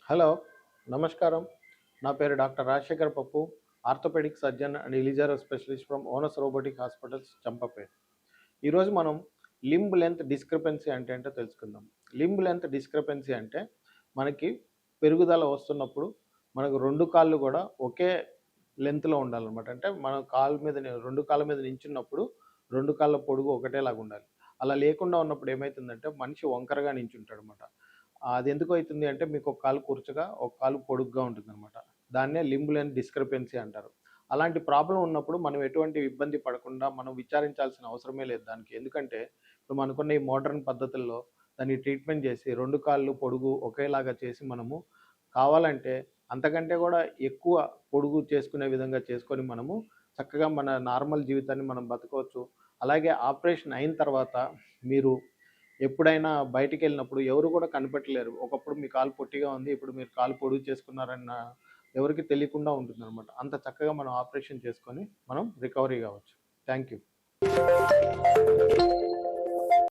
Hello, నమస్కారం. నా పేరు doctor Rajasekhar Pappu, orthopaedic surgeon and Ilizarov specialist from Onus robotic hospitals, Champapet. ఈరోజు మనం లింబ్ లెంత్ డిస్క్రిపెన్సీ అంటే ఏంటో తెలుసుకుందాం. లింబ్ లెంత్ డిస్క్రిపెన్సీ అంటే మనకి పెరుగుదల వస్తున్నప్పుడు మనకు 2 కాళ్ళు కూడా ఒకే లెంత్‌లో ఉండాలనమాట. అంటే మనం కాలు మీద 2 కాళ్ళ మీద నించున్నప్పుడు 2 కాళ్ళ పొడుగు ఒకటేలాగా ఉండాలి. అలా లేకుండా ఉన్నప్పుడు ఏమైతుందంటే మనిషి వంకరగా నించుంటాడనమాట. అది ఎందుకు అవుతుంది అంటే మీకు ఒక కాలు కుర్చగా, ఒక కాలు పొడుగ్గా ఉంటుందనమాట. దాన్నే లింబ్ లెంత్ డిస్క్రిపెన్సీ అంటారు. అలాంటి ప్రాబ్లమ్ ఉన్నప్పుడు మనం ఎటువంటి ఇబ్బంది పడకుండా మనం విచారించాల్సిన అవసరమే లేదు దానికి. ఎందుకంటే ఇప్పుడు మనకున్న ఈ మోడర్న్ పద్ధతుల్లో దాన్ని ట్రీట్మెంట్ చేసి 2 కాళ్ళు పొడుగు ఒకేలాగా చేసి మనము కావాలంటే అంతకంటే కూడా ఎక్కువ పొడుగు చేసుకునే విధంగా చేసుకొని మనము చక్కగా మన నార్మల్ జీవితాన్ని మనం బతకవచ్చు. అలాగే ఆపరేషన్ అయిన తర్వాత మీరు ఎప్పుడైనా బయటికెళ్ళినప్పుడు ఎవరు కూడా కనిపెట్టలేరు. ఒకప్పుడు మీ కాలు పొట్టిగా ఉంది. ఇప్పుడు మీరు కాలు పొడుగు చేసుకున్నారన్న ఎవరికీ తెలియకుండా ఉంటుందనమాట. అంత చక్కగా మనం ఆపరేషన్ చేసుకొని మనం రికవరీ కావచ్చు. Thank you.